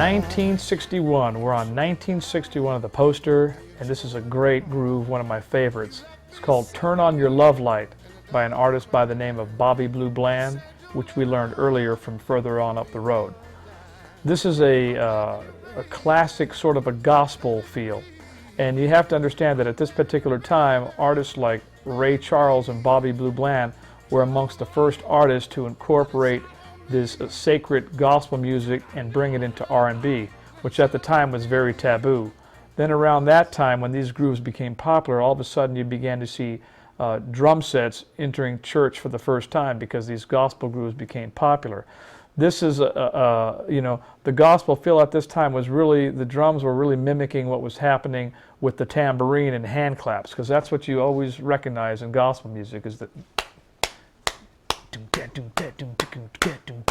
1961. We're on 1961 of the poster, and this is a great groove, one of my favorites. It's called Turn On Your Love Light by an artist by the name of Bobby Blue Bland, which we learned earlier from Further On Up the Road. This is a classic sort of a gospel feel, and you have to understand that at this particular time, artists like Ray Charles and Bobby Blue Bland were amongst the first artists to incorporate this sacred gospel music and bring it into R&B, which at the time was very taboo. Then around that time, when these grooves became popular, all of a sudden you began to see drum sets entering church for the first time because these gospel grooves became popular. This is, the gospel feel at this time was really, the drums were really mimicking what was happening with the tambourine and hand claps, because that's what you always recognize in gospel music, is that,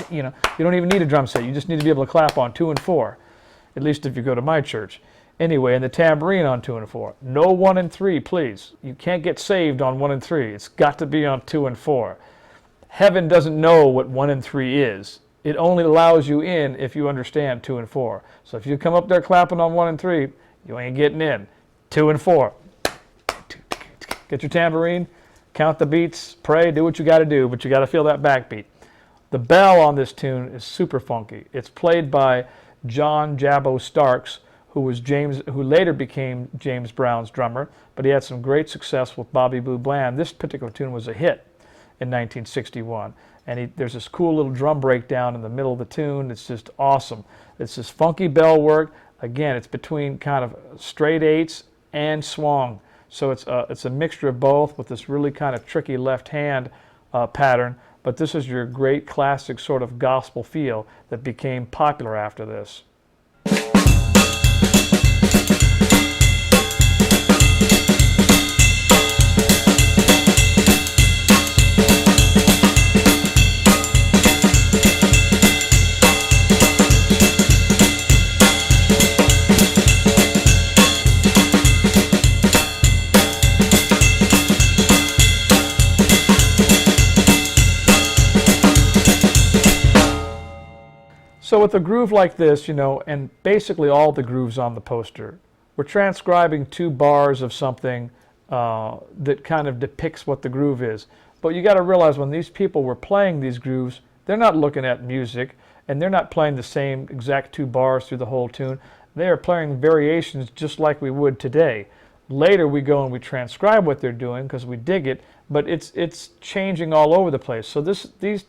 you don't even need a drum set. You just need to be able to clap on 2 and 4, at least if you go to my church. Anyway, and the tambourine on 2 and 4. No 1 and 3, please. You can't get saved on 1 and 3. It's got to be on 2 and 4. Heaven doesn't know what 1 and 3 is. It only allows you in if you understand 2 and 4. So if you come up there clapping on 1 and 3, you ain't getting in. 2 and 4. Get your tambourine, count the beats, pray, do what you got to do, but you got to feel that backbeat. The bell on this tune is super funky. It's played by John Jabbo Starks, who later became James Brown's drummer, but he had some great success with Bobby Blue Bland. This particular tune was a hit in 1961, and there's this cool little drum breakdown in the middle of the tune. It's just awesome. It's this funky bell work. Again, it's between kind of straight 8s and swung, so it's a mixture of both with this really kind of tricky left hand pattern. But this is your great classic sort of gospel feel that became popular after this. So with a groove like this, and basically all the grooves on the poster, we're transcribing 2 bars of something that kind of depicts what the groove is. But you got to realize when these people were playing these grooves, they're not looking at music, and they're not playing the same exact 2 bars through the whole tune. They are playing variations just like we would today. Later we go and we transcribe what they're doing because we dig it, but it's changing all over the place. So these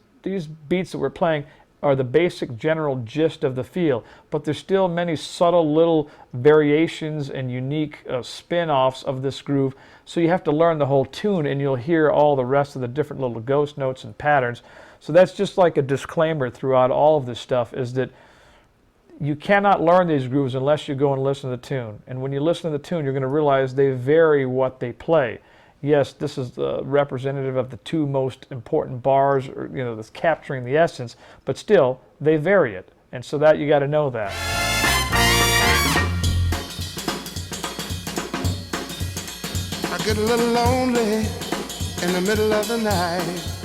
beats that we're playing are the basic general gist of the feel, but there's still many subtle little variations and unique spin-offs of this groove, so you have to learn the whole tune and you'll hear all the rest of the different little ghost notes and patterns. So that's just like a disclaimer throughout all of this stuff, is that you cannot learn these grooves unless you go and listen to the tune. And when you listen to the tune, you're going to realize they vary what they play. Yes, this is the representative of the 2 most important bars, or, that's capturing the essence, but still, they vary it. And so that you got to know that. I get a little lonely in the middle of the night.